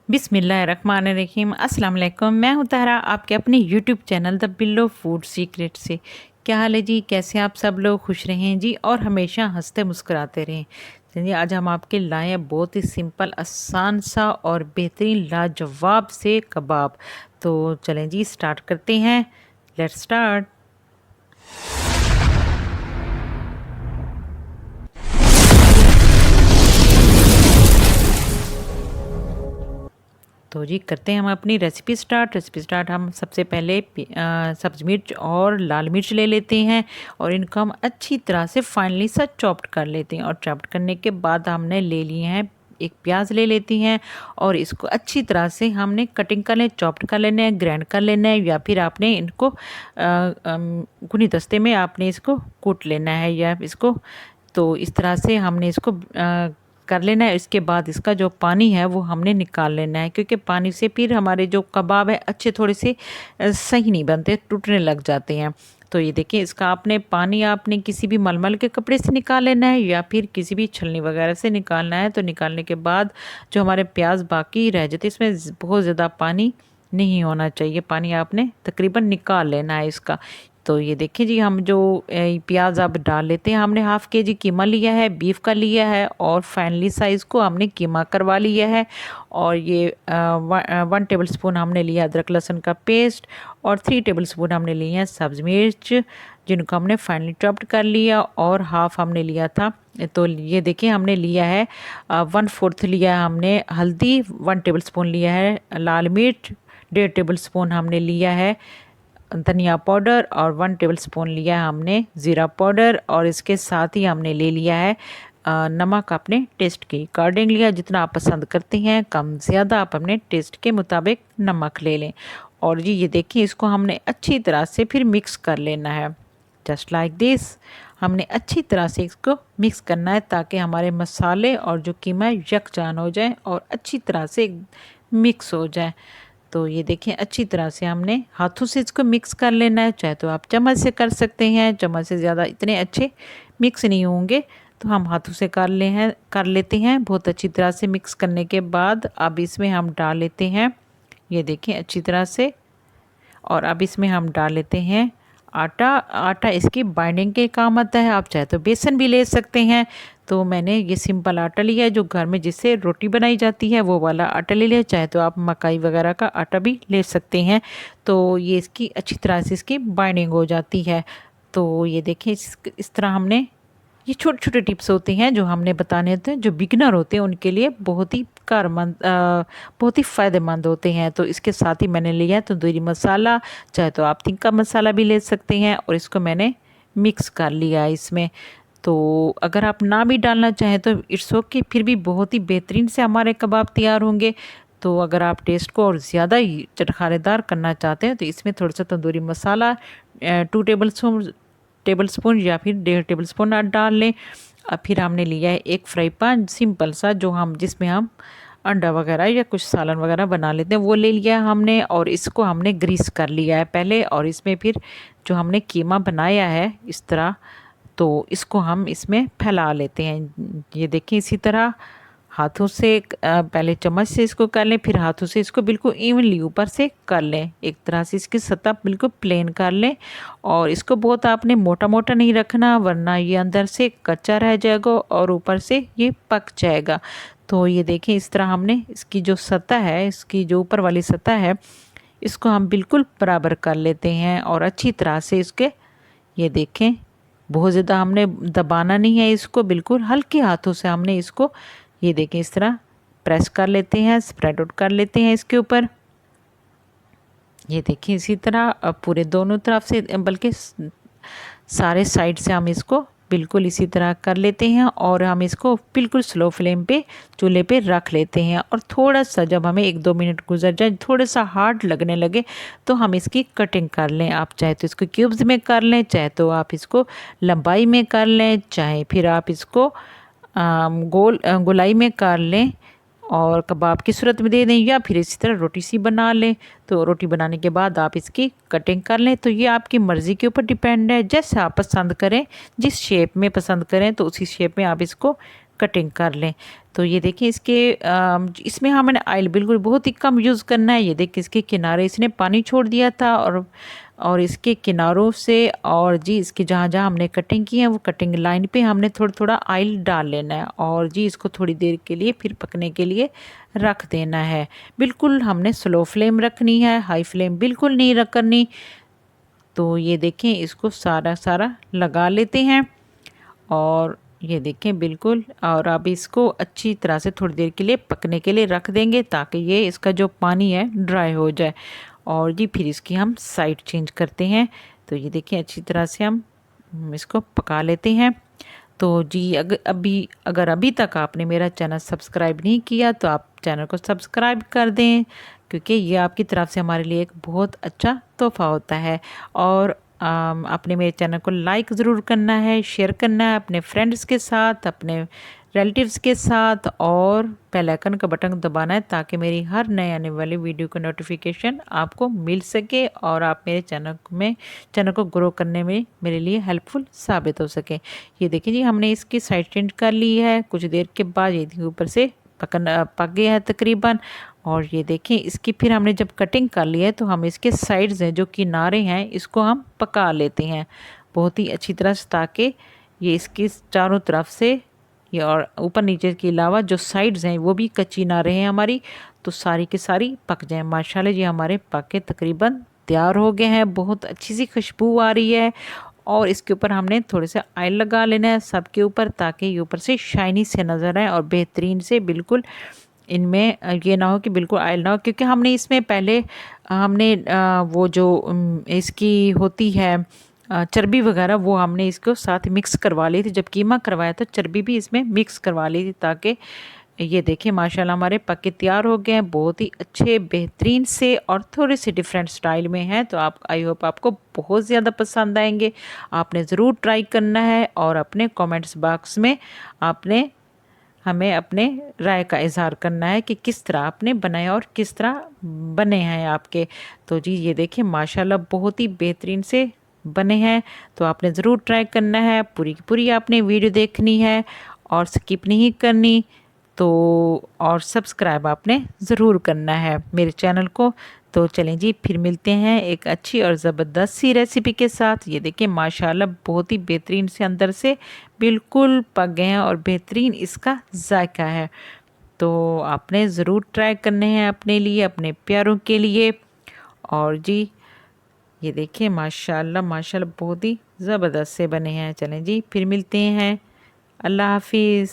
बिस्मिल्लाहिर्रहमानिर्रहीम। अस्सलाम वालेकुम। मैं हूं तहरा, आपके अपने यूट्यूब चैनल द बिल्लो फूड सीक्रेट से। क्या हाल है जी? कैसे आप सब लोग? खुश रहें जी और हमेशा हंसते मुस्कुराते रहें। चलिए आज हम आपके लाए हैं बहुत ही सिंपल, आसान सा और बेहतरीन लाजवाब से कबाब। तो चलें जी स्टार्ट करते हैं। Let's start. तो जी करते हैं हम अपनी रेसिपी स्टार्ट। हम सबसे पहले सब्ज़ मिर्च और लाल मिर्च ले लेते हैं और इनको हम अच्छी तरह से फाइनली सा चॉप्ड कर लेते हैं। और चॉप्ड करने के बाद हमने ले लिए हैं एक प्याज ले लेती हैं और इसको अच्छी तरह से हमने कटिंग कर लें, चॉप्ड कर लेना है, ग्राइंड कर लेना है, या फिर आपने इनको घुनी दस्ते में आपने इसको कूट लेना है या इसको। तो इस तरह से हमने इसको कर लेना है। इसके बाद इसका जो पानी है वो हमने निकाल लेना है, क्योंकि पानी से फिर हमारे जो कबाब है अच्छे थोड़े से सही नहीं बनते, टूटने लग जाते हैं। तो ये देखिए इसका आपने पानी आपने किसी भी मलमल के कपड़े से निकाल लेना है या फिर किसी भी छलनी वगैरह से निकालना है। तो निकालने के बाद जो हमारे प्याज बाकी रह जाते इसमें बहुत ज़्यादा पानी नहीं होना चाहिए, पानी आपने तकरीबन निकाल लेना है इसका। तो ये देखिए जी हम जो प्याज अब डाल लेते हैं। हमने हाफ़ के जी कीमा लिया है, बीफ का लिया है और फाइनली साइज़ को हमने कीमा करवा लिया है। और ये 1 टेबल स्पून हमने लिया अदरक लहसुन का पेस्ट और 3 टेबल स्पून हमने लिए हैं सब्ज़ मिर्च, जिनको हमने फाइनली चॉप्ड कर लिया। और हाफ़ हमने लिया था, तो ये देखिए हमने लिया है 1/4 लिया है हमने हल्दी, 1 टेबल स्पून लिया है लाल मिर्च, 1.5 टेबल स्पून हमने लिया है धनिया पाउडर और 1 टेबल स्पून लिया है हमने ज़ीरा पाउडर। और इसके साथ ही हमने ले लिया है नमक अपने टेस्ट के अकॉर्डिंग लिया, जितना आप पसंद करते हैं कम ज़्यादा आप अपने टेस्ट के मुताबिक नमक ले लें। और जी ये देखिए इसको हमने अच्छी तरह से फिर मिक्स कर लेना है, जस्ट लाइक दिस। हमने अच्छी तरह से इसको मिक्स करना है ताकि हमारे मसाले और जो कीमा यकजान हो जाए और अच्छी तरह से मिक्स हो जाए। तो ये देखिए अच्छी तरह से हमने हाथों से इसको मिक्स कर लेना है, चाहे तो आप चम्मच से कर सकते हैं, चम्मच से ज़्यादा इतने अच्छे मिक्स नहीं होंगे, तो हम हाथों से कर लेते हैं। बहुत अच्छी तरह से मिक्स करने के बाद अब इसमें हम डाल लेते हैं, ये देखिए अच्छी तरह से। और अब इसमें हम डाल लेते हैं आटा। आटा इसकी बाइंडिंग के काम आता है, आप चाहे तो बेसन भी ले सकते हैं। तो मैंने ये सिंपल आटा लिया है जो घर में जिससे रोटी बनाई जाती है, वो वाला आटा ले लिया। चाहे तो आप मकाई वगैरह का आटा भी ले सकते हैं। तो ये इसकी अच्छी तरह से इसकी बाइंडिंग हो जाती है। तो ये देखिए इस तरह हमने, ये छोटे छोटे टिप्स होते हैं जो हमने बताने होते हैं, जो बिगनर होते हैं उनके लिए बहुत ही बहुत ही फ़ायदेमंद होते हैं। तो इसके साथ ही मैंने लिया है तंदूरी मसाला, चाहे तो आप तिक्का मसाला भी ले सकते हैं। और इसको मैंने मिक्स कर लिया है इसमें। तो अगर आप ना भी डालना चाहें तो इट्स ओके, फिर भी बहुत ही बेहतरीन से हमारे कबाब तैयार होंगे। तो अगर आप टेस्ट को और ज़्यादा ही चटखारेदार करना चाहते हैं तो इसमें थोड़ा सा तंदूरी मसाला 2 टेबल स्पून या फिर 1.5 टेबल स्पून आप डाल लें। अब फिर हमने लिया है एक फ्राई पैन सिंपल सा, जो हम जिसमें हम अंडा वगैरह या कुछ सालन वगैरह बना लेते हैं, वो ले लिया हमने। और इसको हमने ग्रीस कर लिया है पहले। और इसमें फिर जो हमने कीमा बनाया है इस तरह, तो इसको हम इसमें फैला लेते हैं। ये देखिए इसी तरह हाथों से पहले चम्मच से इसको कर लें, फिर हाथों से इसको बिल्कुल इवनली ऊपर से कर लें, एक तरह से इसकी सतह बिल्कुल प्लेन कर लें। और इसको बहुत आपने मोटा मोटा नहीं रखना, वरना ये अंदर से कच्चा रह जाएगा और ऊपर से ये पक जाएगा। तो ये देखिए इस तरह हमने इसकी जो सतह है, इसकी जो ऊपर वाली सतह है, इसको हम बिल्कुल बराबर कर लेते हैं। और अच्छी तरह से इसके, ये देखें बहुत ज़्यादा हमने दबाना नहीं है इसको, बिल्कुल हल्के हाथों से हमने इसको, ये देखें इस तरह प्रेस कर लेते हैं, स्प्रेड आउट कर लेते हैं इसके ऊपर। ये देखिए इसी तरह अब पूरे दोनों तरफ से, बल्कि सारे साइड से हम इसको बिल्कुल इसी तरह कर लेते हैं। और हम इसको बिल्कुल स्लो फ्लेम पे चूल्हे पे रख लेते हैं। और थोड़ा सा जब हमें 1-2 मिनट गुजर जाए, थोड़ा सा हार्ड लगने लगे, तो हम इसकी कटिंग कर लें। आप चाहे तो इसको क्यूब्स में कर लें, चाहे तो आप इसको लंबाई में कर लें, चाहे फिर आप इसको गोलाई में कर लें और कबाब की सूरत में दे दें, या फिर इसी तरह रोटी सी बना लें। तो रोटी बनाने के बाद आप इसकी कटिंग कर लें। तो ये आपकी मर्ज़ी के ऊपर डिपेंड है, जैसे आप पसंद करें, जिस शेप में पसंद करें तो उसी शेप में आप इसको कटिंग कर लें। तो ये देखिए इसमें हमने ऑयल बिल्कुल बहुत ही कम यूज़ करना है। ये देखिए इसके किनारे इसने पानी छोड़ दिया था और इसके किनारों से और जी इसकी जहाँ-जहाँ हमने कटिंग की है वो कटिंग लाइन पे हमने थोड़ा-थोड़ा ऑयल डाल लेना है और जी इसको थोड़ी देर के लिए फिर पकने के लिए रख देना है। बिल्कुल हमने स्लो फ्लेम रखनी है, हाई फ्लेम बिल्कुल नहीं करनी। तो ये देखें इसको सारा लगा लेते हैं और ये देखें बिल्कुल। और अब इसको अच्छी तरह से थोड़ी देर के लिए पकने के लिए रख देंगे ताकि ये इसका जो पानी है ड्राई हो जाए। और जी फिर इसकी हम साइड चेंज करते हैं। तो ये देखें अच्छी तरह से हम इसको पका लेते हैं। तो जी अगर अभी तक आपने मेरा चैनल सब्सक्राइब नहीं किया तो आप चैनल को सब्सक्राइब कर दें, क्योंकि ये आपकी तरफ से हमारे लिए एक बहुत अच्छा तोहफ़ा होता है। और आपने मेरे चैनल को लाइक ज़रूर करना है, शेयर करना है अपने फ्रेंड्स के साथ, अपने रिलेटिव्स के साथ और बेल आइकन का बटन दबाना है ताकि मेरी हर नए आने वाली वीडियो का नोटिफिकेशन आपको मिल सके और आप मेरे चैनल को ग्रो करने में मेरे लिए हेल्पफुल साबित हो सके। ये देखिए जी हमने इसकी साइड चेंज कर ली है। कुछ देर के बाद ये ऊपर से पक गया है तकरीबन। और ये देखें इसकी फिर हमने जब कटिंग कर ली है तो हम इसके साइड्स हैं जो किनारे हैं इसको हम पका लेते हैं बहुत ही अच्छी तरह से, ताकि ये इसकी चारों तरफ से ये और ऊपर नीचे के अलावा जो साइड्स हैं वो भी कच्ची ना रहे हमारी, तो सारी की सारी पक जाएं। माशाल्लाह ये हमारे पक के तकरीबन तैयार हो गए हैं। बहुत अच्छी सी खुशबू आ रही है और इसके ऊपर हमने थोड़े से ऑयल लगा लेना है सबके ऊपर ताकि ये ऊपर से शाइनी से नज़र आए और बेहतरीन से बिल्कुल इनमें ये ना हो कि बिल्कुल ऑयल ना हो, क्योंकि हमने इसमें पहले हमने वो जो इसकी होती है चर्बी वगैरह वो हमने इसको साथ मिक्स करवा ली थी। जब कीमा करवाया तो चर्बी भी इसमें मिक्स करवा ली थी ताकि ये देखिए माशाल्लाह हमारे पके तैयार हो गए हैं बहुत ही अच्छे बेहतरीन से और थोड़े से डिफरेंट स्टाइल में हैं। तो आप आई होप आपको बहुत ज़्यादा पसंद आएंगे। आपने ज़रूर ट्राई करना है और अपने कमेंट्स बॉक्स में आपने हमें अपने राय का इज़हार करना है कि किस तरह आपने बनाया और किस तरह बने हैं आपके। तो जी ये देखिए माशाल्लाह बहुत ही बेहतरीन से बने हैं। तो आपने ज़रूर ट्राई करना है, पूरी की पूरी आपने वीडियो देखनी है और स्किप नहीं करनी। तो और सब्सक्राइब आपने ज़रूर करना है मेरे चैनल को। तो चलें जी फिर मिलते हैं एक अच्छी और ज़बरदस्त सी रेसिपी के साथ। ये देखिए माशाल्लाह बहुत ही बेहतरीन से अंदर से बिल्कुल पक गए हैं और बेहतरीन इसका जायका है। तो आपने ज़रूर ट्राई करने हैं अपने लिए, अपने प्यारों के लिए। और जी ये देखिए माशाल्लाह माशाल्लाह बहुत ही ज़बरदस्त से बने हैं। चलें जी फिर मिलते हैं। अल्लाह हाफिज़।